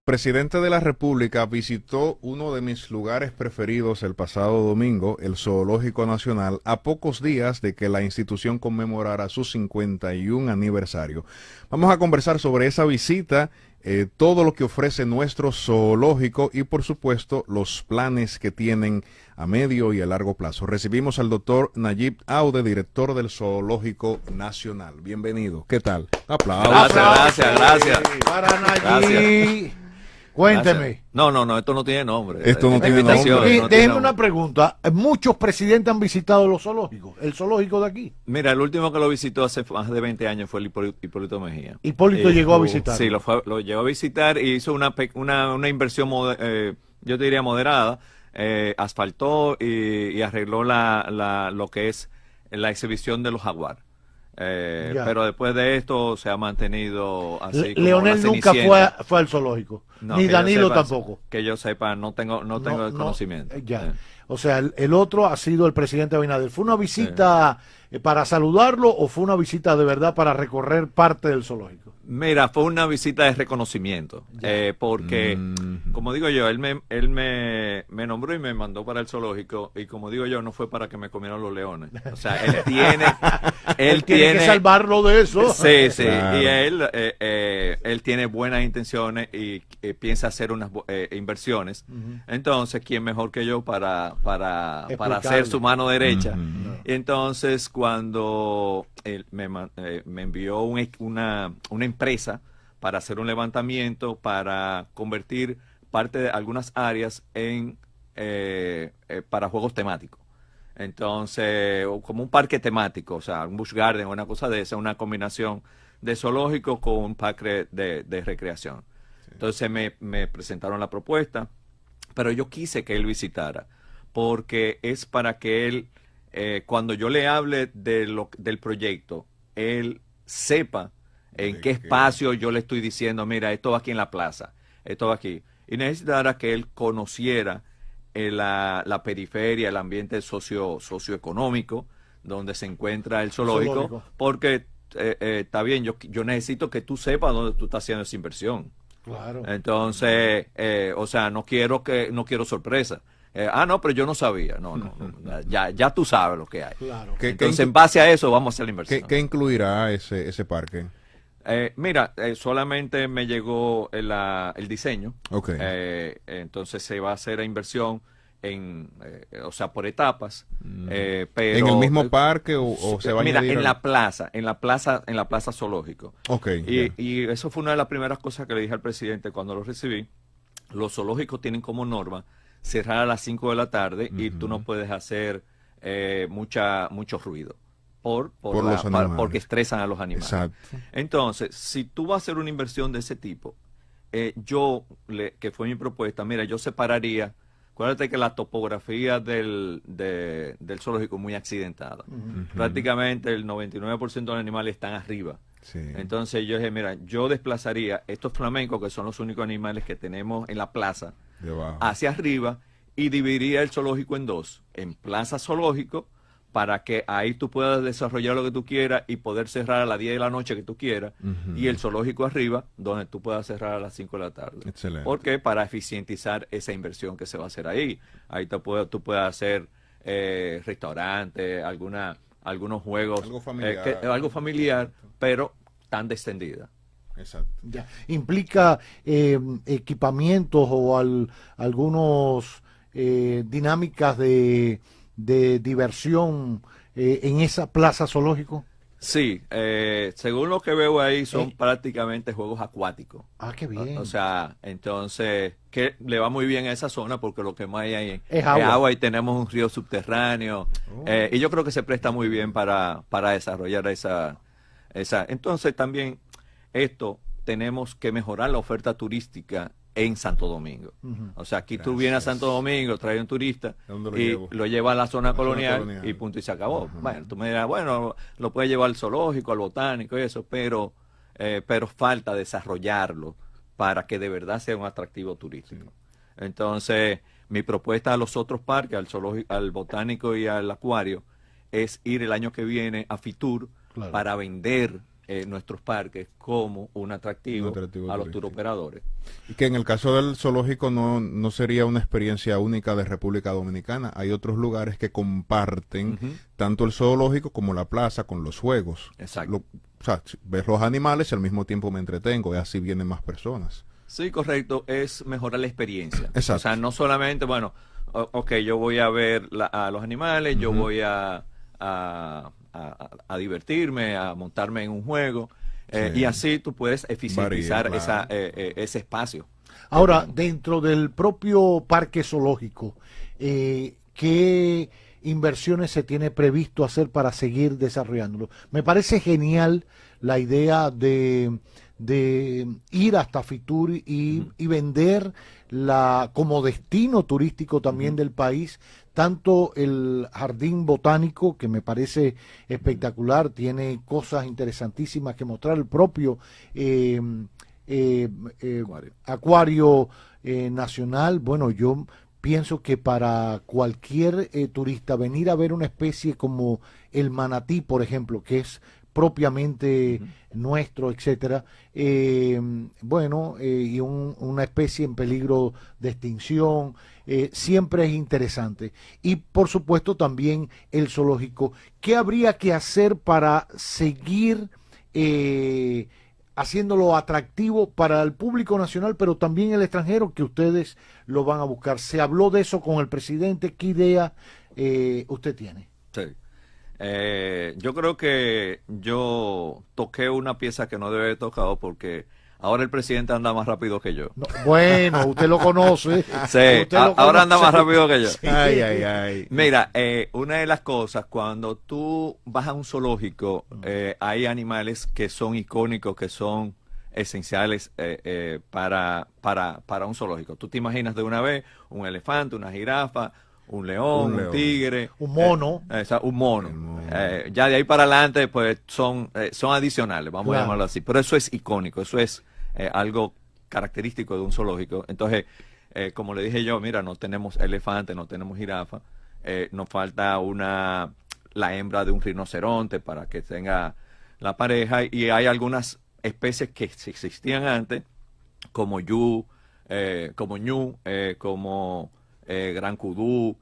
Presidente de la República visitó uno de mis lugares preferidos el pasado domingo, el Zoológico Nacional, a pocos días de que la institución conmemorara su 51 aniversario. Vamos a conversar sobre esa visita, todo lo que ofrece nuestro zoológico y, por supuesto, los planes que tienen a medio y a largo plazo. Recibimos al doctor Nayib Aude, director del Zoológico Nacional. Bienvenido. ¿Qué tal? Aplausos. Gracias. Para Nayib. Cuénteme. No, esto no tiene nombre. Esto no tiene nombre. Déjeme una pregunta. Muchos presidentes han visitado los zoológicos. El zoológico de aquí. Mira, el último que lo visitó hace más de 20 años fue el Hipólito Mejía. Hipólito llegó a visitar. Sí, lo llegó a visitar y hizo una inversión, yo te diría moderada. Asfaltó y arregló lo que es la exhibición de los jaguares. Pero después de esto se ha mantenido así. Leonel nunca fue al zoológico, no, ni Danilo tampoco. Que yo sepa, no tengo el conocimiento. O sea, el otro ha sido el presidente Abinader. ¿Fue una visita para saludarlo o fue una visita de verdad para recorrer parte del zoológico? Mira, fue una visita de reconocimiento, porque, como digo yo, él me nombró y me mandó para el zoológico, y como digo yo, no fue para que me comieran los leones. O sea, él tiene que salvarlo de eso. Sí, claro. Y él tiene buenas intenciones y piensa hacer unas inversiones. Entonces, ¿quién mejor que yo para hacer su mano derecha? Entonces, cuando él me envió una empresa para hacer un levantamiento, para convertir parte de algunas áreas para juegos temáticos. Entonces, como un parque temático, o sea, un Busch Garden o una cosa de esa, una combinación de zoológico con un parque de recreación. Sí. Entonces me presentaron la propuesta, pero yo quise que él visitara, porque es para que él, cuando yo le hable del proyecto, él sepa en qué espacio yo le estoy diciendo, mira, esto va aquí en la plaza, esto va aquí. Y necesitara que él conociera la periferia, el ambiente socioeconómico donde se encuentra el zoológico. Porque está bien, yo necesito que tú sepas dónde tú estás haciendo esa inversión. Claro. Entonces, o sea, no quiero sorpresa. No, pero yo no sabía. No. Ya tú sabes lo que hay. Claro. Entonces, en base a eso vamos a hacer la inversión. ¿Qué incluirá ese parque? Mira, solamente me llegó el diseño. Okay. Entonces se va a hacer la inversión o sea, por etapas. Pero, ¿en el mismo parque o se va a añadir? Mira, en la plaza zoológico. Okay. Y eso fue una de las primeras cosas que le dije al presidente cuando lo recibí. Los zoológicos tienen como norma cerrar a las 5 de la tarde y tú no puedes hacer mucho ruido. Porque estresan a los animales. Exacto. Entonces, si tú vas a hacer una inversión de ese tipo, que fue mi propuesta, mira, yo separaría, acuérdate que la topografía del zoológico es muy accidentada. Prácticamente el 99% de los animales están arriba. Sí. Entonces yo dije, mira, yo desplazaría estos flamencos, que son los únicos animales que tenemos en la plaza, hacia arriba, y dividiría el zoológico en dos, en plaza zoológico, para que ahí tú puedas desarrollar lo que tú quieras y poder cerrar a las 10 de la noche que tú quieras, y el zoológico arriba, donde tú puedas cerrar a las 5 de la tarde. Excelente. Porque para eficientizar esa inversión que se va a hacer ahí. Ahí tú puedes hacer restaurantes, algunos juegos, algo familiar, pero tan extendida. Exacto. Ya. ¿Implica equipamientos o algunos dinámicas de diversión en esa plaza zoológico? Sí, según lo que veo ahí son prácticamente juegos acuáticos. Ah, qué bien. O sea, entonces, que le va muy bien a esa zona porque lo que más hay ahí es agua y tenemos un río subterráneo. Y yo creo que se presta muy bien para desarrollar esa. Entonces también tenemos que mejorar la oferta turística en Santo Domingo. O sea, aquí tú vienes a Santo Domingo, traes un turista y lo llevas a la zona colonial y punto y se acabó. Bueno, tú me dirás, bueno, lo puedes llevar al zoológico, al botánico y eso, pero falta desarrollarlo para que de verdad sea un atractivo turístico. Entonces, mi propuesta a los otros parques, al zoológico, al botánico y al acuario, es ir el año que viene a Fitur para vender nuestros parques como un atractivo a los turístico. turoperadores. Y que en el caso del zoológico no sería una experiencia única de República Dominicana. Hay otros lugares que comparten tanto el zoológico como la plaza con los juegos. Exacto. O sea, ves los animales y al mismo tiempo me entretengo, y así vienen más personas. Sí, correcto, es mejorar la experiencia. Exacto. O sea, no solamente, bueno, ok, yo voy a ver a los animales, yo voy a divertirme, a montarme en un juego, y así tú puedes eficientizar ese espacio. Ahora, dentro del propio parque zoológico, ¿qué inversiones se tiene previsto hacer para seguir desarrollándolo? Me parece genial la idea de ir hasta Fitur y vender como destino turístico también del país, tanto el jardín botánico, que me parece espectacular, tiene cosas interesantísimas que mostrar, el propio acuario nacional. Bueno, yo pienso que para cualquier turista venir a ver una especie como el manatí, por ejemplo, que es propiamente nuestro, etcétera, y una especie en peligro de extinción, siempre es interesante. Y por supuesto también el zoológico. ¿Qué habría que hacer para seguir haciéndolo atractivo para el público nacional, pero también el extranjero, que ustedes lo van a buscar? ¿Se habló de eso con el presidente? ¿Qué idea usted tiene? Sí. Yo creo que yo toqué una pieza que no debe haber tocado, porque ahora el presidente anda más rápido que yo. No, bueno, usted lo conoce. Sí, ahora anda más rápido que yo. Sí. Ay. Mira, una de las cosas, cuando tú vas a un zoológico, hay animales que son icónicos, que son esenciales para un zoológico. Tú te imaginas de una vez un elefante, una jirafa, un león, un tigre, un mono. Un mono. Ya de ahí para adelante, pues son adicionales, vamos a llamarlo así. Pero eso es icónico, eso es algo característico de un zoológico. Entonces, como le dije yo, mira, no tenemos elefante, no tenemos jirafa, nos falta la hembra de un rinoceronte para que tenga la pareja, y hay algunas especies que existían antes, como ñu, como gran cudú,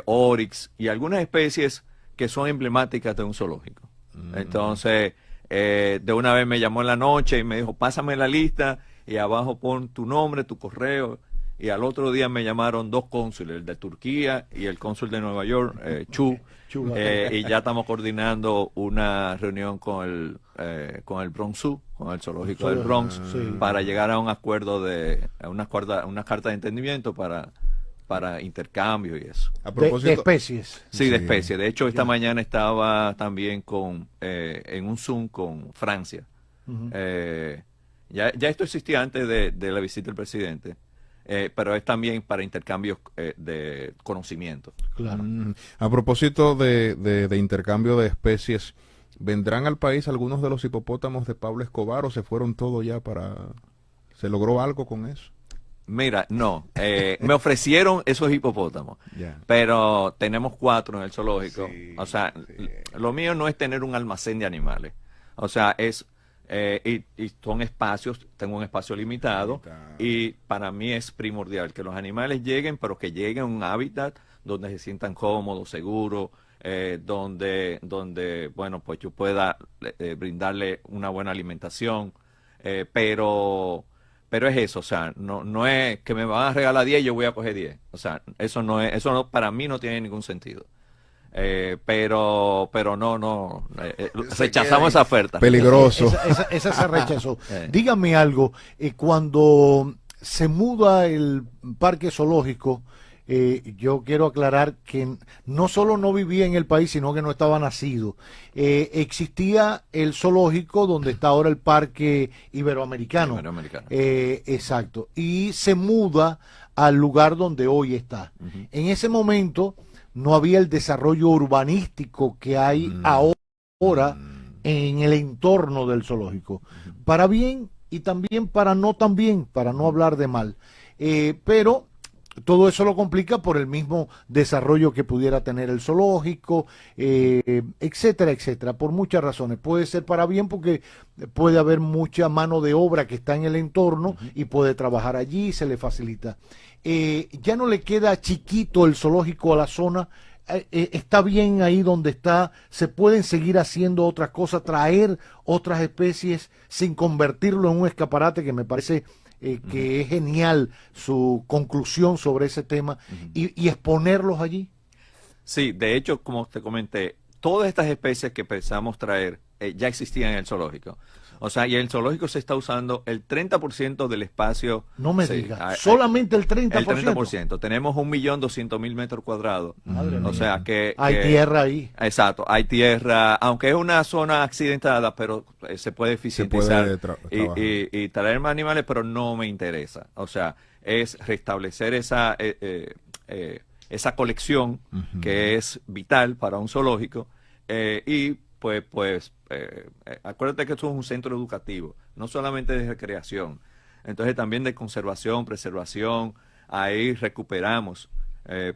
oryx, y algunas especies que son emblemáticas de un zoológico. Entonces, de una vez me llamó en la noche y me dijo, pásame la lista y abajo pon tu nombre, tu correo. Y al otro día me llamaron dos cónsules, el de Turquía y el cónsul de Nueva York, Chu. Y ya estamos coordinando una reunión con el Bronx Zoo, con el zoológico del Bronx, para llegar a un acuerdo una carta de entendimiento para intercambio y eso. A propósito, de especies. Sí, de especies. De hecho, esta mañana estaba también en un Zoom con Francia. Ya esto existía antes de la visita del presidente, pero es también para intercambios de conocimiento. Claro. A propósito de intercambio de especies, ¿vendrán al país algunos de los hipopótamos de Pablo Escobar, o se fueron todos ya ¿se logró algo con eso? Mira, no, me ofrecieron esos hipopótamos, pero tenemos 4 en el zoológico. O sea, lo mío no es tener un almacén de animales. O sea, y son espacios, tengo un espacio limitado, y para mí es primordial que los animales lleguen, pero que lleguen a un hábitat donde se sientan cómodos, seguros, donde bueno, pues yo pueda brindarle una buena alimentación, pero es eso. O sea, no es que me van a regalar 10 y yo voy a coger 10. O sea, eso para mí no tiene ningún sentido. Pero no, rechazamos esa oferta. Peligroso. Esa se rechazó. Dígame algo, cuando se muda el parque zoológico, yo quiero aclarar que no solo no vivía en el país, sino que no estaba nacido. Existía el zoológico donde está ahora el Parque Iberoamericano. Exacto. Y se muda al lugar donde hoy está. En ese momento no había el desarrollo urbanístico que hay ahora en el entorno del zoológico. Para bien y también para no tan bien, para no hablar de mal. Pero todo eso lo complica por el mismo desarrollo que pudiera tener el zoológico, etcétera, etcétera, por muchas razones. Puede ser para bien porque puede haber mucha mano de obra que está en el entorno y puede trabajar allí y se le facilita. Ya no le queda chiquito el zoológico a la zona. Está bien ahí donde está, se pueden seguir haciendo otras cosas, traer otras especies sin convertirlo en un escaparate, que me parece que es genial su conclusión sobre ese tema, y exponerlos allí. Sí, de hecho, como te comenté, todas estas especies que pensamos traer ya existían en el zoológico. O sea, y en el zoológico se está usando el 30% del espacio. No me digas, solamente el 30%. El 30%. Tenemos 1.200.000 metros cuadrados. O sea que... Hay tierra ahí. Exacto, hay tierra, aunque es una zona accidentada, pero se puede eficientizar y traer más animales, pero no me interesa. O sea, es restablecer esa colección que es vital para un zoológico y acuérdate que esto es un centro educativo, no solamente de recreación, entonces también de conservación, preservación, ahí recuperamos,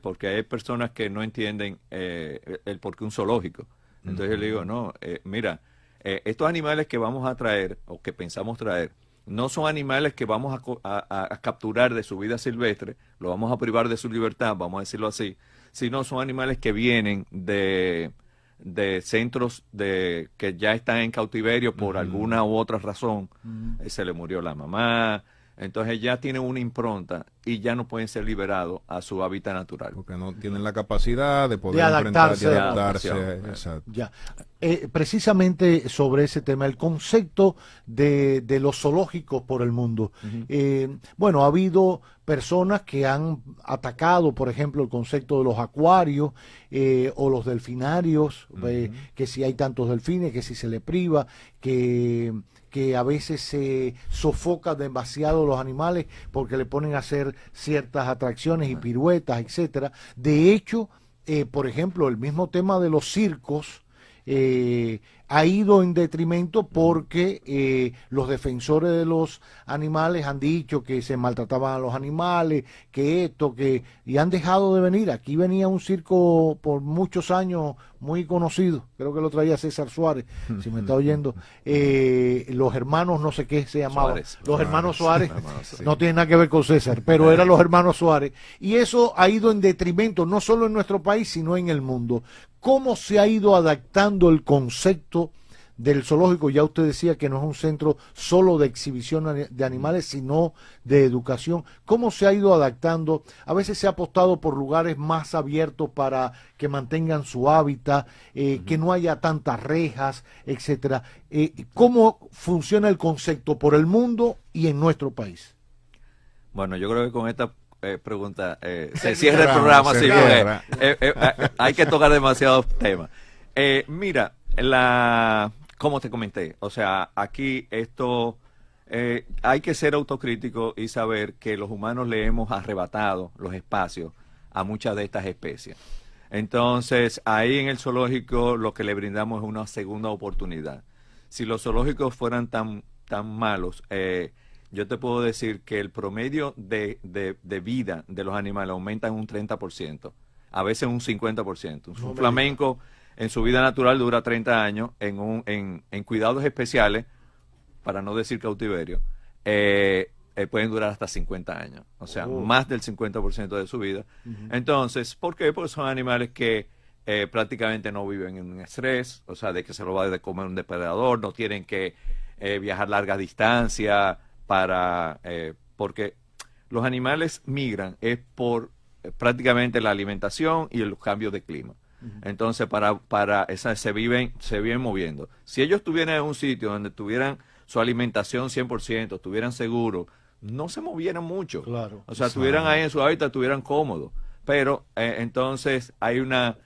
porque hay personas que no entienden el por qué un zoológico. Entonces yo le digo, no, mira, estos animales que vamos a traer o que pensamos traer, no son animales que vamos a capturar de su vida silvestre, lo vamos a privar de su libertad, vamos a decirlo así, sino son animales que vienen de centros que ya están en cautiverio por alguna u otra razón. Se le murió la mamá, entonces ya tienen una impronta y ya no pueden ser liberados a su hábitat natural. Porque no tienen la capacidad de poder adaptarse. Exacto. Ya. Precisamente sobre ese tema, el concepto de los zoológicos por el mundo. Bueno, ha habido personas que han atacado, por ejemplo, el concepto de los acuarios o los delfinarios, que si hay tantos delfines, que si se le priva, que a veces se sofoca demasiado los animales porque le ponen a hacer ciertas atracciones y piruetas, etcétera. De hecho, por ejemplo, el mismo tema de los circos ha ido en detrimento porque los defensores de los animales han dicho que se maltrataban a los animales, y han dejado de venir. Aquí venía un circo por muchos años muy conocido, creo que lo traía César Suárez, si me está oyendo, los hermanos no sé qué se llamaban, los hermanos Suárez, no tiene nada que ver con César, pero eran los hermanos Suárez, y eso ha ido en detrimento, no solo en nuestro país, sino en el mundo. ¿Cómo se ha ido adaptando el concepto del zoológico? Ya usted decía que no es un centro solo de exhibición de animales, sino de educación. ¿Cómo se ha ido adaptando? A veces se ha apostado por lugares más abiertos para que mantengan su hábitat, que no haya tantas rejas, etcétera. ¿Cómo funciona el concepto por el mundo y en nuestro país? Bueno, yo creo que con esta pregunta se cierra el programa, sí, porque hay que tocar demasiados temas. Mira, como te comenté, o sea, aquí esto hay que ser autocrítico y saber que los humanos le hemos arrebatado los espacios a muchas de estas especies. Entonces, ahí en el zoológico lo que le brindamos es una segunda oportunidad. Si los zoológicos fueran tan malos, yo te puedo decir que el promedio de vida de los animales aumenta en un 30%, a veces un 50%. Un flamenco en su vida natural dura 30 años, en cuidados especiales, para no decir cautiverio, pueden durar hasta 50 años, o sea, más del 50% de su vida. Entonces, ¿por qué? Porque son animales que prácticamente no viven en un estrés, o sea, de que se lo va a comer un depredador, no tienen que viajar largas distancias, porque los animales migran es por prácticamente la alimentación y los cambios de clima. Entonces se viven moviendo. Si ellos estuvieran en un sitio donde tuvieran su alimentación 100%, estuvieran seguros, no se movieran mucho. Claro. O sea, estuvieran ahí en su hábitat, estuvieran cómodos. Pero entonces hay una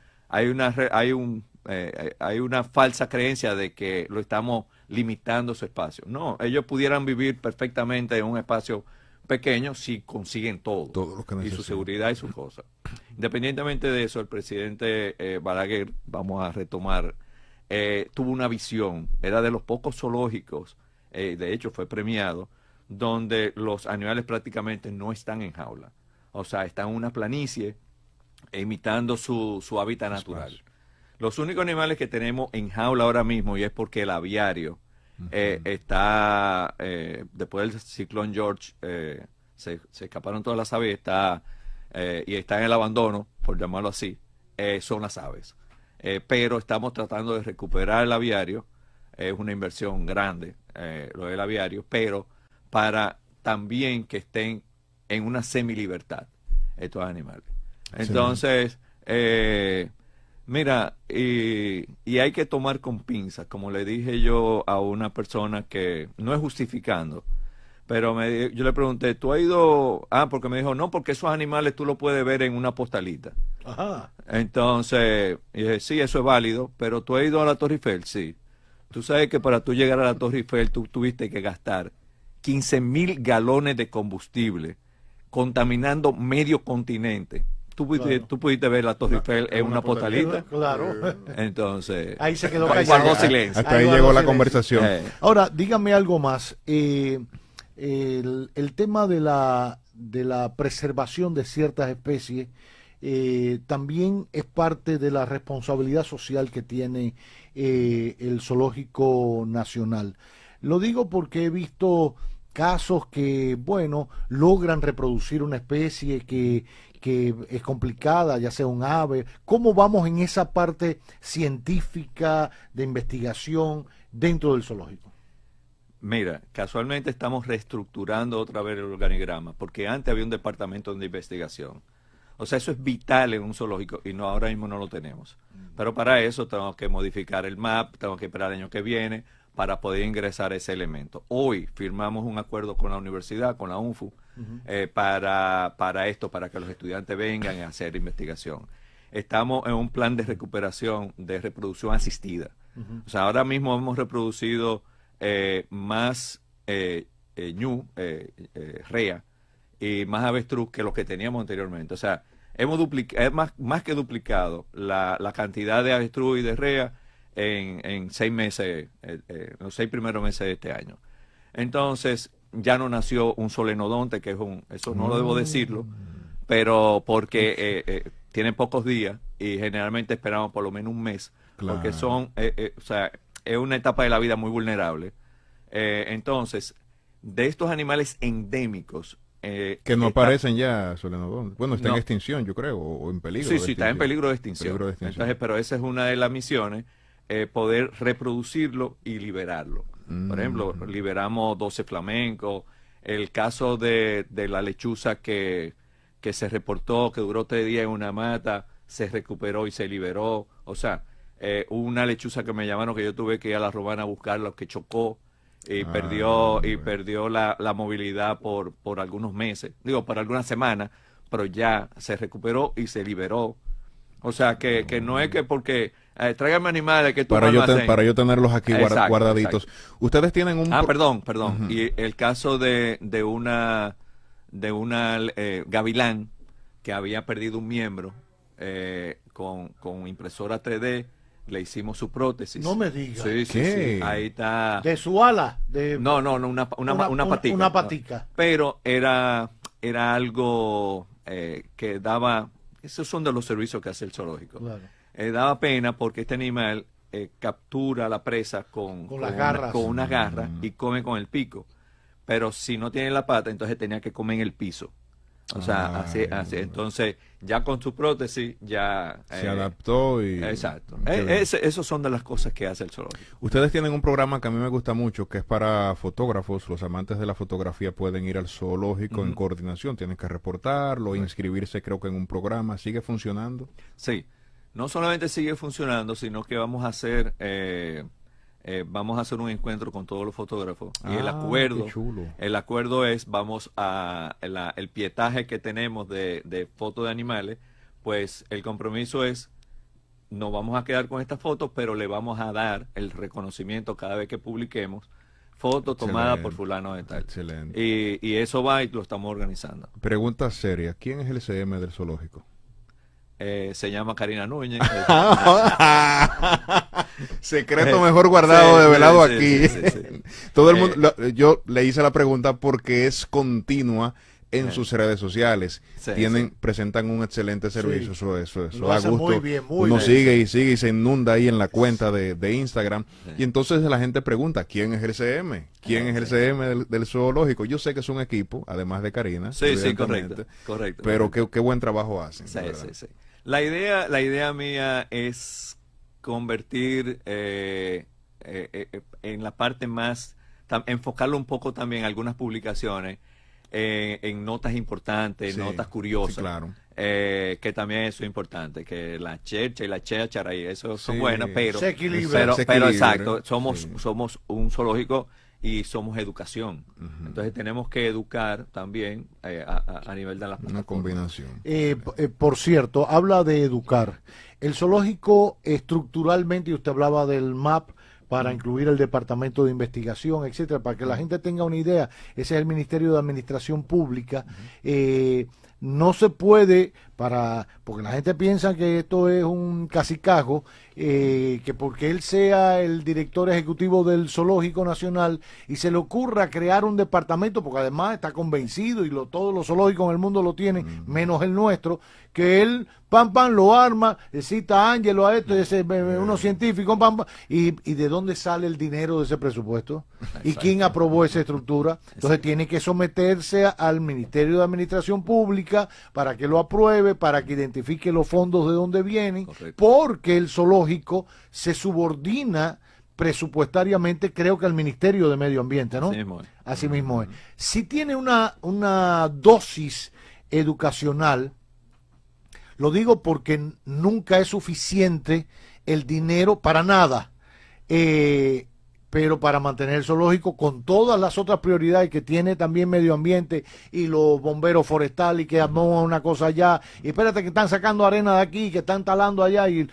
falsa creencia de que lo estamos limitando su espacio. No, ellos pudieran vivir perfectamente en un espacio pequeño si consiguen todo lo que y su seguridad y sus cosas. Independientemente de eso, el presidente Balaguer, vamos a retomar, tuvo una visión, era de los pocos zoológicos, de hecho fue premiado, donde los animales prácticamente no están en jaula. O sea, está en una planicie imitando su hábitat natural. Los únicos animales que tenemos en jaula ahora mismo, y es porque el aviario está, después del ciclón George, se escaparon todas las aves y está en el abandono, por llamarlo así, son las aves. Pero estamos tratando de recuperar el aviario, es una inversión grande lo del aviario, pero para también que estén en una semilibertad estos animales. Entonces, mira, y hay que tomar con pinzas, como le dije yo a una persona que, no es justificando, pero yo le pregunté, ¿tú has ido? Porque me dijo, no, porque esos animales tú los puedes ver en una postalita. Ajá. Entonces, dije, sí, eso es válido, pero ¿tú has ido a la Torre Eiffel? Sí. Tú sabes que para tú llegar a la Torre Eiffel tú tuviste que gastar 15,000 galones de combustible, contaminando medio continente. Tú pudiste ver la Torre Eiffel en una postalita. Claro. Entonces, ahí se quedó guardó silencio. Hasta ahí llegó la conversación. Ahora, dígame algo más. El tema de la preservación de ciertas especies también es parte de la responsabilidad social que tiene el Zoológico Nacional. Lo digo porque he visto casos que, bueno, logran reproducir una especie que es complicada, ya sea un ave. ¿Cómo vamos en esa parte científica de investigación dentro del zoológico? Mira, casualmente estamos reestructurando otra vez el organigrama, porque antes había un departamento de investigación. O sea, eso es vital en un zoológico y ahora mismo no lo tenemos. Pero para eso tengo que modificar el MAP, tengo que esperar el año que viene para poder ingresar ese elemento. Hoy firmamos un acuerdo con la universidad, con la UNFU, para esto, para que los estudiantes vengan a hacer investigación. Estamos en un plan de recuperación, de reproducción asistida. O sea, ahora mismo hemos reproducido más rea y más avestruz que lo que teníamos anteriormente. O sea, hemos más que duplicado la cantidad de avestruz y de rea en 6 meses, los 6 primeros meses de este año. Entonces, ya no nació un solenodonte, que es eso no lo debo decirlo, pero porque tienen pocos días y generalmente esperamos por lo menos un mes, porque o sea, es una etapa de la vida muy vulnerable. Entonces, de estos animales endémicos, que no aparecen ya, solenodontes. Bueno, está en extinción, yo creo, o en peligro. Sí, está en peligro de extinción. Entonces, pero esa es una de las misiones, poder reproducirlo y liberarlo. Por ejemplo, liberamos 12 flamencos. El caso de la lechuza que se reportó, que duró 3 días en una mata, se recuperó y se liberó. O sea, hubo una lechuza que me llamaron que yo tuve que ir a la Romana a buscarla, que chocó y perdió la movilidad por algunos meses, por algunas semanas, pero ya se recuperó y se liberó. O sea, que no es que porque tráigame animales que tú para yo tenerlos aquí guardaditos. Exacto. Ustedes tienen un... perdón. Y el caso de una gavilán que había perdido un miembro con impresora 3D, le hicimos su prótesis. No me digas. Sí. Ahí está. ¿De su ala? No, una patica. Una patica. No. Pero era algo que daba... Esos son de los servicios que hace el zoológico. Claro. Daba pena porque este animal captura a la presa con una garra y come con el pico. Pero si no tiene la pata, entonces tenía que comer en el piso. O sea, así. Entonces, ya con su prótesis, ya... se adaptó y... Exacto. Esas son de las cosas que hace el zoológico. Ustedes tienen un programa que a mí me gusta mucho, que es para fotógrafos. Los amantes de la fotografía pueden ir al zoológico en coordinación. Tienen que reportarlo, inscribirse creo que en un programa. ¿Sigue funcionando? Sí. No solamente sigue funcionando, sino que vamos a hacer... vamos a hacer un encuentro con todos los fotógrafos y el acuerdo es el pietaje que tenemos de fotos de animales, pues el compromiso es nos vamos a quedar con estas fotos, pero le vamos a dar el reconocimiento cada vez que publiquemos fotos tomadas por fulano de tal. Excelente. Y eso va y lo estamos organizando. Pregunta seria, ¿quién es el CM del zoológico? Se llama Karina Núñez. Secreto mejor guardado, develado aquí. Sí. Todo el mundo, yo le hice la pregunta porque es continua, en sus redes sociales. Sí, Presentan un excelente servicio. Sí. Eso Lo da hacen gusto. muy bien, muy Uno bien. sigue y sigue y se inunda ahí en la cuenta de Instagram. Y entonces la gente pregunta, ¿quién es el CM? ¿Quién es el CM del zoológico? Yo sé que es un equipo, además de Karina. Sí, evidentemente, correcto. Pero qué buen trabajo hacen. Sí, de verdad. sí. La idea mía es convertir en la parte más, enfocarlo un poco también algunas publicaciones en notas importantes, Sí, notas curiosas. sí, claro. Que también eso es importante, que la chercha y la cháchara y eso son Sí. buenas, pero, Se equilibra. pero exacto, somos Sí. un zoológico y somos educación. Entonces tenemos que educar también a nivel de las Una plataformas. combinación. Por cierto, habla de educar. El zoológico estructuralmente, y usted hablaba del MAP para incluir el Departamento de Investigación, etcétera, para que la gente tenga una idea, ese es el Ministerio de Administración Pública. No se puede, porque la gente piensa que esto es un cacicajo, que porque él sea el director ejecutivo del Zoológico Nacional y se le ocurra crear un departamento, porque además está convencido y todos los zoológicos en el mundo lo tienen, menos el nuestro, que él, pam, lo arma, cita a Ángelo, a esto, unos científicos, y de dónde sale el dinero de ese presupuesto, y quién aprobó esa estructura. Entonces tiene que someterse al Ministerio de Administración Pública para que lo apruebe, para que identifique los fondos de dónde vienen, Correcto. porque el zoológico se subordina presupuestariamente, creo que al Ministerio de Medio Ambiente, ¿no? Así mismo es. Así mismo es. Si tiene una dosis educacional, lo digo porque nunca es suficiente el dinero para nada, pero para mantener el zoológico con todas las otras prioridades que tiene también medio ambiente y los bomberos forestales que armó una cosa allá, y espérate que están sacando arena de aquí, que están talando allá, y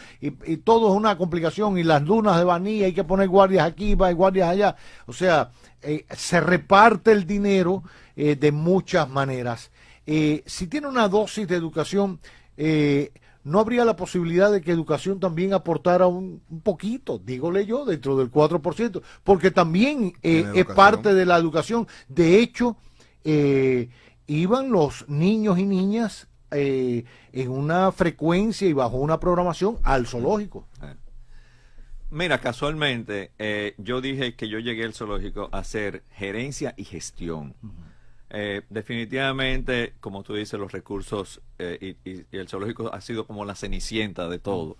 todo es una complicación, y las dunas de Baní, hay que poner guardias aquí, hay guardias allá, o sea, se reparte el dinero de muchas maneras. Si tiene una dosis de educación, ¿no habría la posibilidad de que educación también aportara un poquito, dígole yo, dentro del 4%? Porque también es parte de la educación. De hecho, iban los niños y niñas en una frecuencia y bajo una programación al zoológico. Mira, casualmente, yo dije que yo llegué al zoológico a hacer gerencia y gestión. Definitivamente, como tú dices, los recursos y el zoológico ha sido como la cenicienta de todo.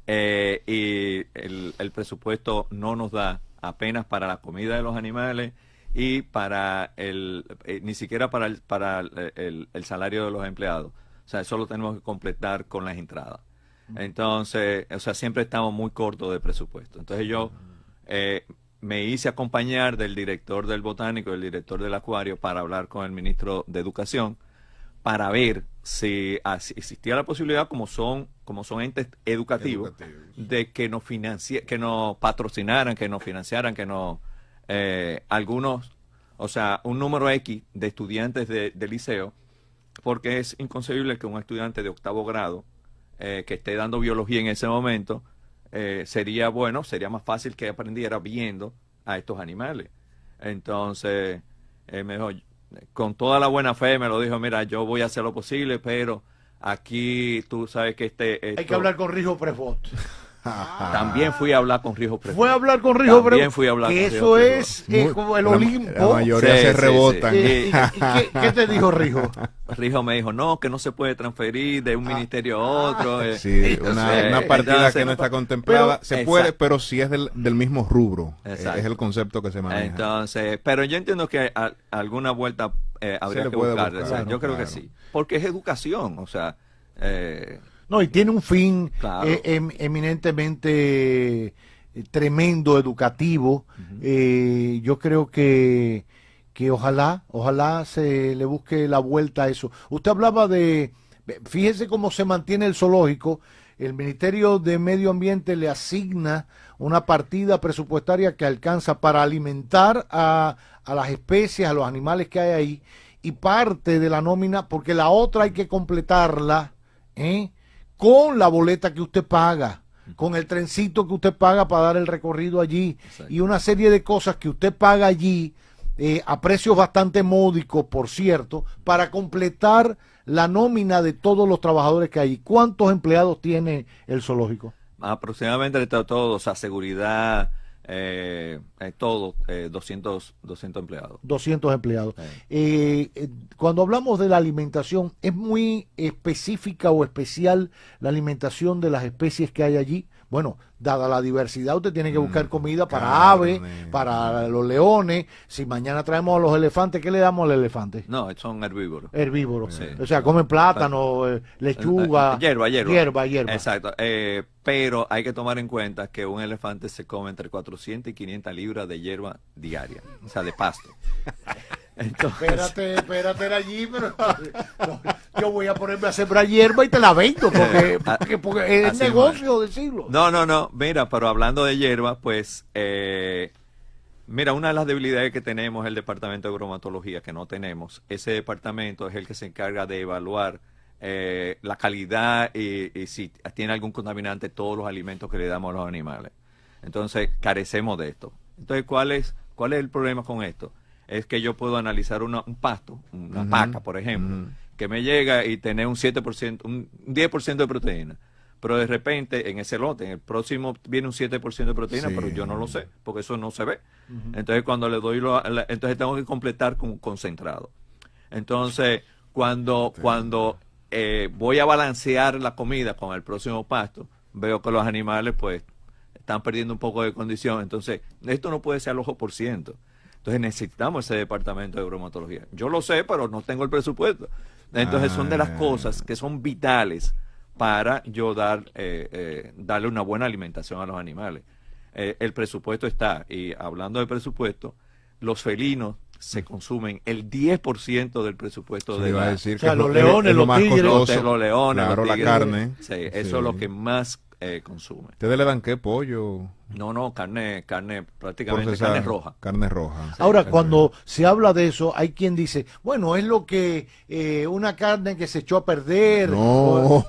Y el presupuesto no nos da apenas para la comida de los animales y para ni siquiera para el salario de los empleados. O sea, eso lo tenemos que completar con las entradas. Entonces, o sea, siempre estamos muy cortos de presupuesto. Entonces yo me hice acompañar del director del botánico, del director del acuario, para hablar con el ministro de Educación, para ver si existía la posibilidad, como son entes educativos, de que nos patrocinaran, que nos financiaran, que nos algunos, o sea, un número X de estudiantes de liceo, porque es inconcebible que un estudiante de 8º grado que esté dando biología en ese momento, sería más fácil que aprendiera viendo a estos animales. Entonces, me dijo, con toda la buena fe me lo dijo, mira, yo voy a hacer lo posible, pero aquí tú sabes que Hay que hablar con Rijo Prevot. También fui a hablar con Rijo Prevot. Fue a hablar con Rijo Prevot. También fui a hablar que con eso Rijo es como el Olimpo. La mayoría se rebotan. ¿Qué te dijo Rijo? Rijo me dijo, no, que no se puede transferir de un ministerio a otro. Sí, una partida entonces, que no está contemplada. pero, se puede, exacto. pero si es del mismo rubro. Exacto. Es el concepto que se maneja. Entonces, pero yo entiendo que alguna vuelta habría le que puede buscar. buscar, O sea, claro, yo creo claro. que sí. Porque es educación, o sea... No, y tiene un fin Claro. eminentemente tremendo, educativo. Yo creo que ojalá se le busque la vuelta a eso. Usted hablaba fíjese cómo se mantiene el zoológico. El Ministerio de Medio Ambiente le asigna una partida presupuestaria que alcanza para alimentar a las especies, a los animales que hay ahí, y parte de la nómina, porque la otra hay que completarla, con la boleta que usted paga, con el trencito que usted paga para dar el recorrido allí. Exacto. Y una serie de cosas que usted paga allí, a precios bastante módicos, por cierto, para completar la nómina de todos los trabajadores que hay. ¿Cuántos empleados tiene el zoológico? Aproximadamente entre todos, a seguridad, todo, 200 empleados. 200 empleados. Sí. Cuando hablamos de la alimentación, ¿es muy específica o especial la alimentación de las especies que hay allí? Bueno, dada la diversidad, usted tiene que buscar comida para aves, para los leones. Si mañana traemos a los elefantes, ¿qué le damos al elefante? No, son herbívoros. Herbívoros. Sí. O sea, comen plátano, lechuga, hierba. Exacto. Pero hay que tomar en cuenta que un elefante se come entre 400 y 500 libras de hierba diaria, o sea, de pasto. Entonces, espérate allí, pero no, yo voy a ponerme a sembrar hierba y te la vendo, porque es negocio decirlo. No, mira, pero hablando de hierba, pues, mira, una de las debilidades que tenemos es el departamento de bromatología, que no tenemos. Ese departamento es el que se encarga de evaluar la calidad y si tiene algún contaminante todos los alimentos que le damos a los animales. Entonces, carecemos de esto. Entonces, ¿cuál es el problema con esto? Es que yo puedo analizar un pasto, una paca, por ejemplo, que me llega y tener un 7%, un 10% de proteína. Pero de repente, en ese lote, en el próximo viene un 7% de proteína, pero yo no lo sé, porque eso no se ve. Entonces, cuando le doy entonces tengo que completar con un concentrado. Entonces, cuando voy a balancear la comida con el próximo pasto, veo que los animales, pues, están perdiendo un poco de condición. Entonces, esto no puede ser al ojo por ciento. Entonces necesitamos ese departamento de bromatología. Yo lo sé, pero no tengo el presupuesto. Entonces son de las cosas que son vitales para yo darle una buena alimentación a los animales. El presupuesto está, y hablando de presupuesto, los felinos se consumen el 10% del presupuesto de iba a decir, o sea, que los leones, los tigres, los leones, claro, los tigres, la carne. Sí, eso es lo que más consume. ¿Ustedes le dan qué? ¿Pollo? No, carne prácticamente, carne roja. Carne roja. Sí, ahora, cuando se habla de eso, hay quien dice, bueno, es lo que una carne que se echó a perder. No,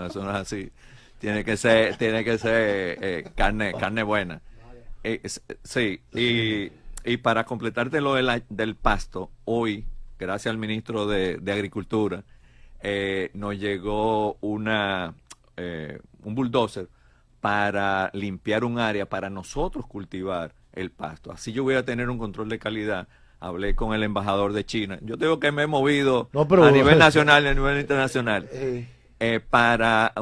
eso no es así. Tiene que ser carne buena. Sí, y para completarte lo del pasto, hoy, gracias al ministro de Agricultura, nos llegó un bulldozer para limpiar un área para nosotros cultivar el pasto. Así yo voy a tener un control de calidad. Hablé con el embajador de China. Yo tengo que me he movido a nivel nacional y a nivel internacional para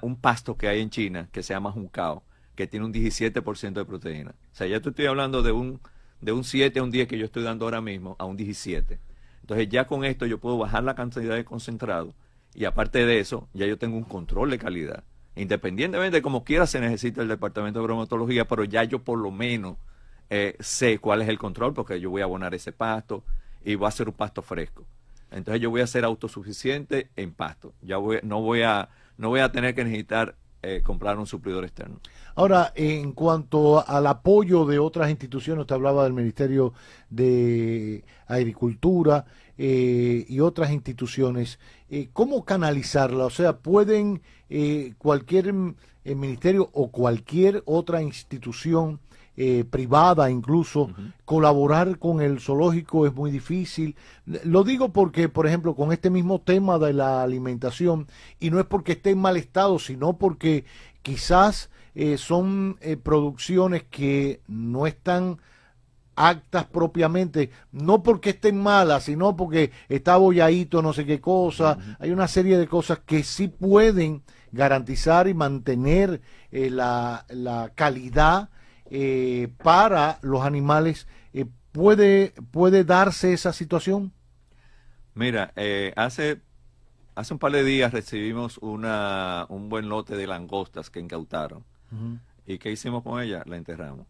un pasto que hay en China que se llama juncao, que tiene un 17% de proteína. O sea, ya te estoy hablando de un 7 a un 10 que yo estoy dando ahora mismo a un 17. Entonces ya con esto yo puedo bajar la cantidad de concentrado y aparte de eso ya yo tengo un control de calidad. Independientemente de como quiera se necesita el departamento de bromatología, pero ya yo por lo menos sé cuál es el control porque yo voy a abonar ese pasto y va a ser un pasto fresco. Entonces yo voy a ser autosuficiente en pasto. No voy a tener que necesitar comprar un suplidor externo. Ahora, en cuanto al apoyo de otras instituciones, usted hablaba del Ministerio de Agricultura y otras instituciones, ¿cómo canalizarla? O sea, ¿pueden cualquier ministerio o cualquier otra institución privada incluso colaborar con el zoológico? Es muy difícil. Lo digo porque, por ejemplo, con este mismo tema de la alimentación, y no es porque esté en mal estado, sino porque quizás son producciones que no están actas propiamente, no porque estén malas, sino porque está bolladito, no sé qué cosa. Hay una serie de cosas que sí pueden garantizar y mantener la calidad para los animales. ¿Puede darse esa situación? Mira, hace un par de días recibimos un buen lote de langostas que incautaron. ¿Y qué hicimos con ella? La enterramos.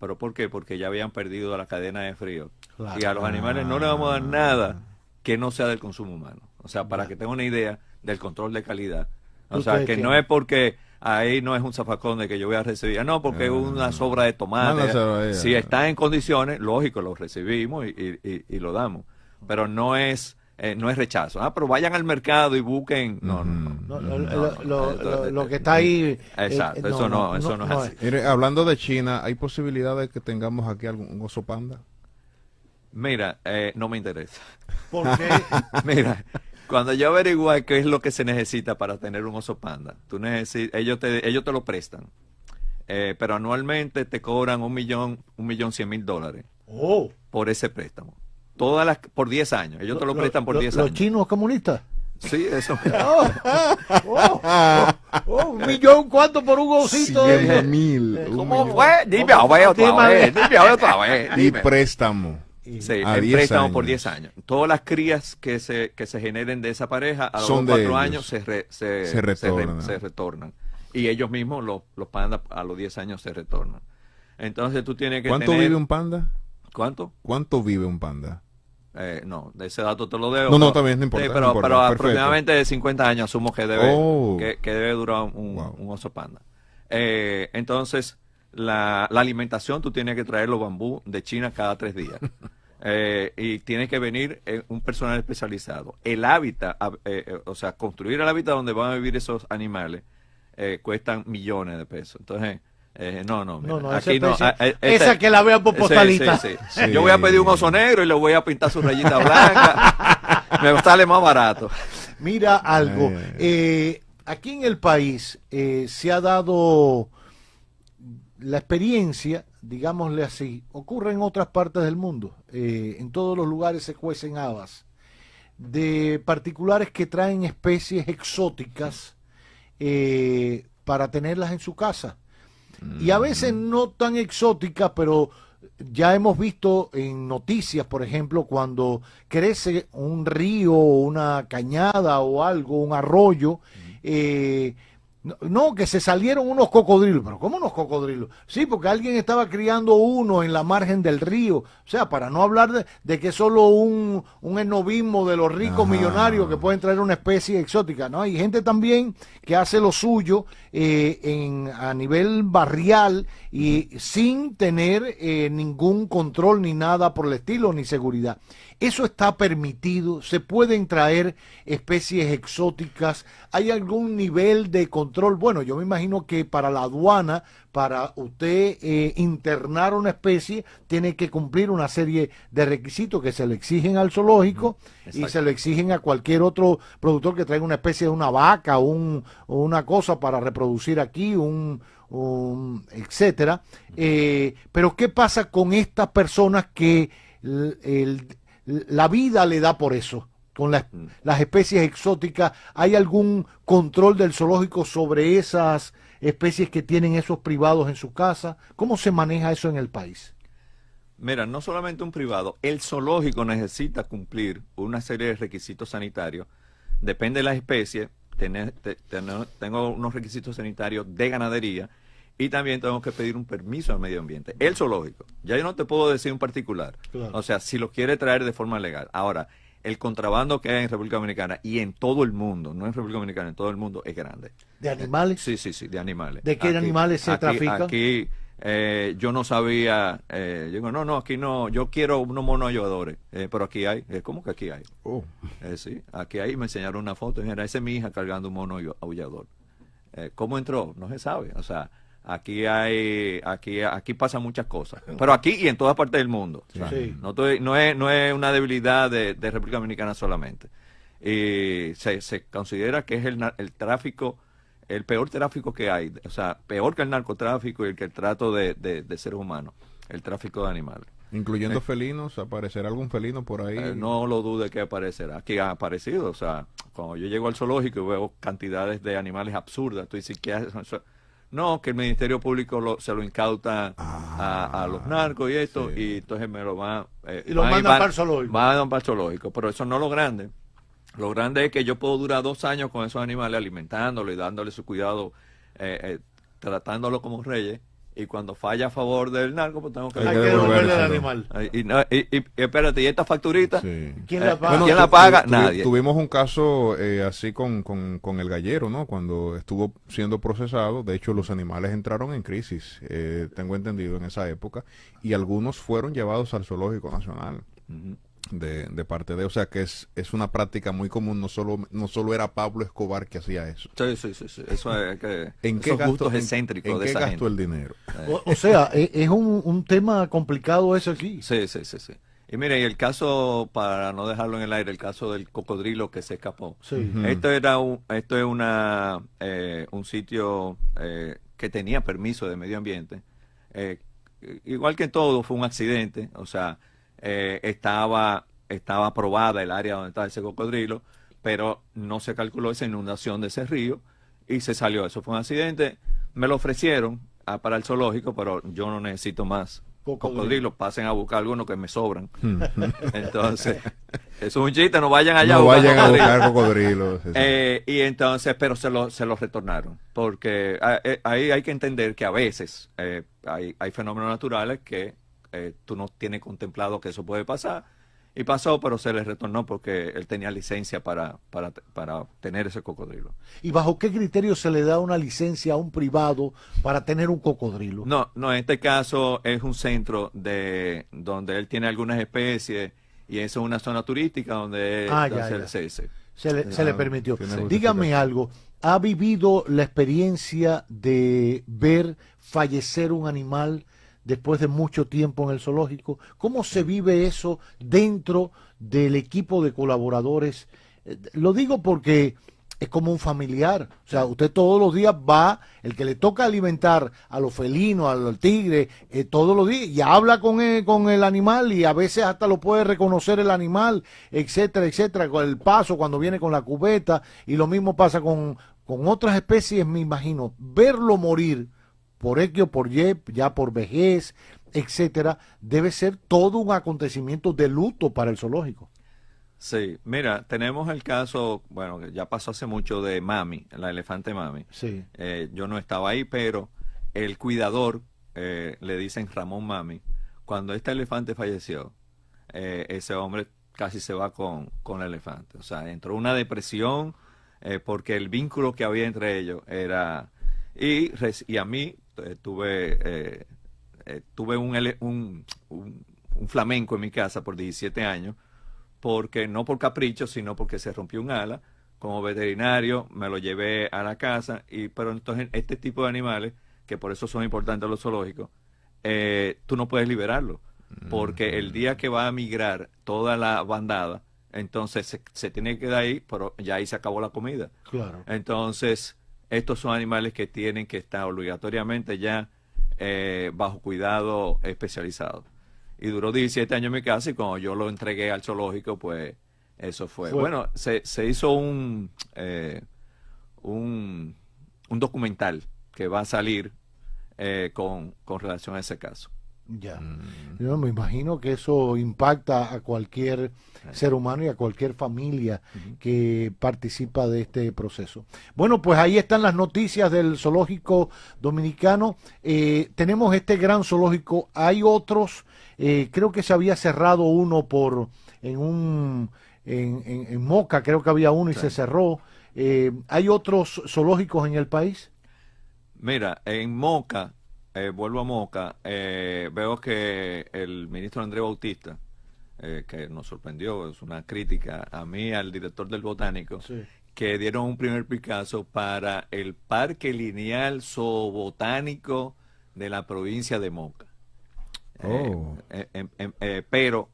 ¿Pero por qué? Porque ya habían perdido la cadena de frío. Claro. Y a los animales no les vamos a dar nada que no sea del consumo humano. O sea, para que tengan una idea del control de calidad. O sea, que no es porque ahí no es un zafacón de que yo voy a recibir. No, porque es una sobra de tomate. Si está en condiciones, lógico, lo recibimos y lo damos. Pero no es rechazo. Pero vayan al mercado y busquen. Lo que está ahí. Exacto, eso no es así. Mire, hablando de China, ¿hay posibilidad de que tengamos aquí algún oso panda? Mira, no me interesa. ¿Por qué? Mira, cuando yo averigué qué es lo que se necesita para tener un oso panda, ellos te lo prestan. Pero anualmente te cobran $1.100.000 Oh. por ese préstamo. Por 10 años. Ellos te lo prestan por 10 ¿Los años. chinos comunistas? Sí, eso. ¿1 millón cuánto por un osito? 100.000. ¿Cómo fue? Dime a ver otra vez. Dime a ver otra vez. Y Dime. préstamo. Sí, a el 10 préstamo años. por 10 años. Todas las crías que se generen de esa pareja a los Son de 4 ellos. años se retornan. Y ellos mismos, los pandas, a los 10 años se retornan. Entonces tú tienes que ¿Cuánto vive un panda? ¿Cuánto? ¿Cuánto vive un panda? No, de ese dato te lo debo. No, también no importa. Sí, no pero importa. Perfecto. aproximadamente 50 años asumo que debe durar un oso panda. Entonces, la alimentación, tú tienes que traer los bambú de China cada 3 días. Y tiene que venir un personal especializado. El hábitat, o sea, construir el hábitat donde van a vivir esos animales, cuestan millones de pesos. Entonces, aquí no. Esa que la vean por postalita. Sí. Yo voy a pedir un oso negro y le voy a pintar su rayita blanca. Me sale más barato. Mira algo. Aquí en el país se ha dado la experiencia, digámosle así, ocurre en otras partes del mundo. En todos los lugares se cuecen habas de particulares que traen especies exóticas para tenerlas en su casa. Y a veces no tan exóticas, pero ya hemos visto en noticias, por ejemplo, cuando crece un río, una cañada o algo, un arroyo, no, que se salieron unos cocodrilos. ¿Pero cómo unos cocodrilos? Sí, porque alguien estaba criando uno en la margen del río. O sea, para no hablar de que es solo un esnovismo de los ricos millonarios que pueden traer una especie exótica, ¿no? Hay gente también que hace lo suyo a nivel barrial y sin tener ningún control ni nada por el estilo, ni seguridad. Eso está permitido, se pueden traer especies exóticas, ¿hay algún nivel de control? Bueno, yo me imagino que para la aduana, para usted internar una especie, tiene que cumplir una serie de requisitos que se le exigen al zoológico y se le exigen a cualquier otro productor que traiga una especie de una vaca o una cosa para reproducir aquí, etcétera. Pero ¿qué pasa con estas personas que la vida le da por eso? Con las especies exóticas, ¿hay algún control del zoológico sobre esas especies que tienen esos privados en su casa? ¿Cómo se maneja eso en el país? Mira, no solamente un privado, el zoológico necesita cumplir una serie de requisitos sanitarios. Depende de la especie, tengo unos requisitos sanitarios de ganadería y también tengo que pedir un permiso al medio ambiente. El zoológico, ya yo no te puedo decir un particular, claro. O sea, si lo quiere traer de forma legal. Ahora, el contrabando que hay en República Dominicana y en todo el mundo, no en República Dominicana, en todo el mundo, es grande. ¿De animales? Sí, de animales. ¿De qué animales se trafican? Aquí yo no sabía, yo digo, no, aquí no, yo quiero unos monos aulladores, pero aquí hay, ¿cómo que aquí hay? Sí, aquí hay, me enseñaron una foto, y esa es mi hija cargando un mono aullador. ¿Cómo entró? No se sabe, o sea, aquí pasan muchas cosas, pero aquí y en todas partes del mundo. O sea, no es una debilidad de República Dominicana solamente. Y se considera que es el tráfico, el peor tráfico que hay, o sea, peor que el narcotráfico y que el trato de seres humanos, el tráfico de animales. Incluyendo felinos, ¿aparecerá algún felino por ahí? No lo dude que aparecerá. Aquí ha aparecido, o sea, cuando yo llego al zoológico y veo cantidades de animales absurdas, tú dices, ¿qué haces? No, que el Ministerio Público se lo incauta a los narcos y esto, y entonces me lo van... y lo mandan para el zoológico. Mandan para el zoológico, pero eso no es lo grande. Lo grande es que yo puedo durar 2 años con esos animales alimentándolos y dándole su cuidado, tratándolos como reyes, y cuando falla a favor del narco, pues tengo que devolverle el animal. Y espérate, ¿y esta facturita? Sí. ¿Quién la paga? ¿Quién la paga? Nadie. Tuvimos un caso así con el gallero, ¿no? Cuando estuvo siendo procesado, de hecho los animales entraron en crisis, tengo entendido, en esa época, y algunos fueron llevados al Zoológico Nacional. De parte de, o sea que es una práctica muy común, no solo era Pablo Escobar que hacía eso. Sí. Eso es que ¿En qué gustos excéntricos ¿En de qué esa gastó gente? el dinero? O sea, es un tema complicado eso aquí. Sí. Y mire, y el caso, para no dejarlo en el aire, el caso del cocodrilo que se escapó. Sí. Esto es un sitio que tenía permiso de medio ambiente. Igual que todo, fue un accidente. O sea, estaba aprobada el área donde estaba ese cocodrilo, pero no se calculó esa inundación de ese río y se salió. Eso fue un accidente. Me lo ofrecieron para el zoológico, pero yo no necesito más cocodrilos. Pasen a buscar algunos que me sobran. Entonces, eso es un chiste, no vayan allá no vayan a buscar cocodrilos. Y entonces, pero se los retornaron, porque ahí hay que entender que a veces hay fenómenos naturales que tú no tienes contemplado que eso puede pasar, y pasó, pero se les retornó porque él tenía licencia para tener ese cocodrilo. ¿Y bajo qué criterio se le da una licencia a un privado para tener un cocodrilo? No, en este caso es un centro donde él tiene algunas especies, y eso es una zona turística donde se le permitió. Sí. Dígame algo, ¿ha vivido la experiencia de ver fallecer un animal después de mucho tiempo en el zoológico? ¿Cómo se vive eso dentro del equipo de colaboradores? Lo digo porque es como un familiar. O sea, usted todos los días va, el que le toca alimentar a los felinos, al tigre, todos los días, y habla con el animal, y a veces hasta lo puede reconocer el animal, etcétera, etcétera, con el paso, cuando viene con la cubeta, y lo mismo pasa con otras especies, me imagino. Verlo morir por X o por Y, ya por vejez, etcétera, debe ser todo un acontecimiento de luto para el zoológico. Sí, mira, tenemos el caso, bueno, que ya pasó hace mucho, de Mami, la elefante Mami. Sí. Yo no estaba ahí, pero el cuidador, le dicen Ramón Mami, cuando este elefante falleció, ese hombre casi se va con el elefante. O sea, entró en una depresión porque el vínculo que había entre ellos era... Y a mí tuve un flamenco en mi casa por 17 años, porque no por capricho, sino porque se rompió un ala. Como veterinario me lo llevé a la casa, pero entonces este tipo de animales, que por eso son importantes los zoológicos, tú no puedes liberarlo, porque el día que va a migrar toda la bandada, entonces se tiene que quedar ahí, pero ya ahí se acabó la comida. Claro. Entonces, estos son animales que tienen que estar obligatoriamente ya bajo cuidado especializado. Y duró 17 años en mi casa, y cuando yo lo entregué al zoológico, pues eso fue. Bueno, se hizo un documental que va a salir con relación a ese caso. Ya. Yo me imagino que eso impacta a cualquier ser humano y a cualquier familia que participa de este proceso. Bueno, pues ahí están las noticias del zoológico dominicano. Tenemos este gran zoológico. Hay otros, creo que se había cerrado uno en Moca, creo que había uno y se cerró. ¿Hay otros zoológicos en el país? Mira, en Moca, vuelvo a Moca, veo que el ministro Andrés Bautista, que nos sorprendió, es una crítica a mí, al director del Botánico, Sí. que dieron un primer Picasso para el Parque Lineal Zoobotánico de la provincia de Moca. Pero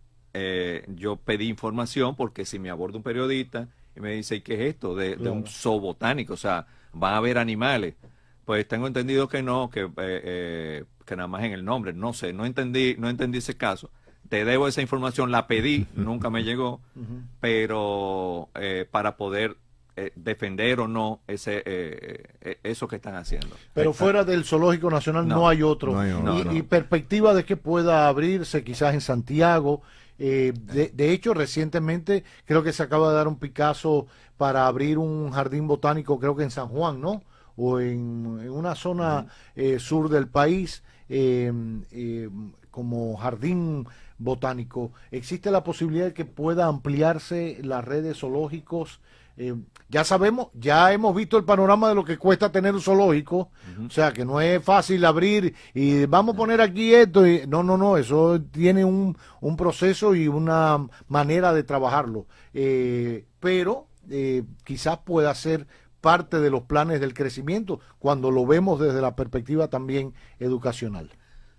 yo pedí información, porque si me aborda un periodista y me dice, ¿y qué es esto de un zoobotánico? O sea, ¿van a haber animales? Pues tengo entendido que no, que nada más en el nombre, no sé, no entendí ese caso. Te debo esa información, la pedí, nunca me llegó, pero para poder defender o no eso que están haciendo. Pero fuera del Zoológico Nacional no hay otro. Y perspectiva de que pueda abrirse quizás en Santiago. De hecho, recientemente creo que se acaba de dar un Picasso para abrir un jardín botánico, creo que en San Juan, ¿no? O en una zona sur del país, como jardín botánico. ¿Existe la posibilidad de que pueda ampliarse la red de zoológicos? Ya sabemos, ya hemos visto el panorama de lo que cuesta tener un zoológico, o sea que no es fácil abrir y vamos a poner aquí esto, no, eso tiene un proceso y una manera de trabajarlo, pero quizás pueda ser parte de los planes del crecimiento cuando lo vemos desde la perspectiva también educacional.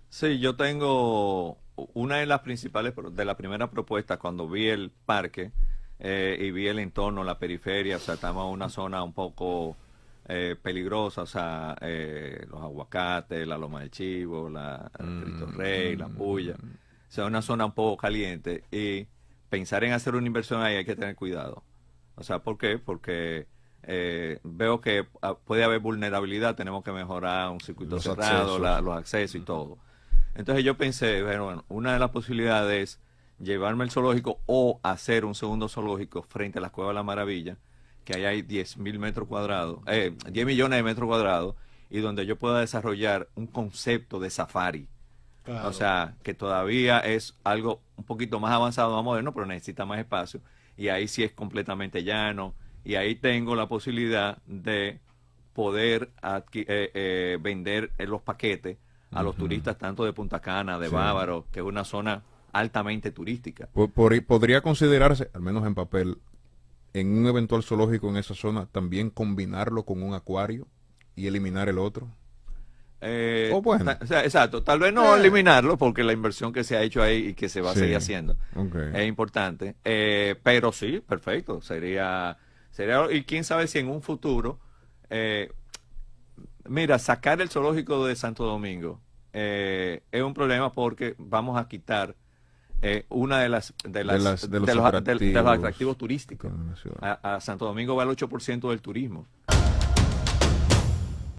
Sí, yo tengo una de las principales, de la primera propuesta cuando vi el parque y vi el entorno, la periferia, o sea, estamos en una zona un poco peligrosa, o sea, los aguacates, la Loma del Chivo, el Cristo Rey, la Puya, o sea, una zona un poco caliente, y pensar en hacer una inversión ahí hay que tener cuidado. O sea, ¿por qué? Porque veo que puede haber vulnerabilidad, tenemos que mejorar un circuito cerrado, los accesos y todo. Entonces yo pensé, bueno, una de las posibilidades es llevarme el zoológico o hacer un segundo zoológico frente a la Cueva de la Maravilla, que ahí hay 10.000 metros cuadrados, 10 millones de metros cuadrados, y donde yo pueda desarrollar un concepto de safari. Claro. O sea, que todavía es algo un poquito más avanzado, más moderno, pero necesita más espacio. Y ahí sí es completamente llano. Y ahí tengo la posibilidad de poder vender los paquetes a los turistas, tanto de Punta Cana, de Bávaro, que es una zona altamente turística. ¿Podría considerarse, al menos en papel, en un eventual zoológico en esa zona, también combinarlo con un acuario y eliminar el otro? Bueno. Exacto, tal vez no eliminarlo porque la inversión que se ha hecho ahí y que se va a seguir haciendo es importante, pero sí, perfecto, sería, y quién sabe si en un futuro, mira, sacar el zoológico de Santo Domingo es un problema porque vamos a quitar una de los atractivos turísticos. A Santo Domingo va el 8% del turismo.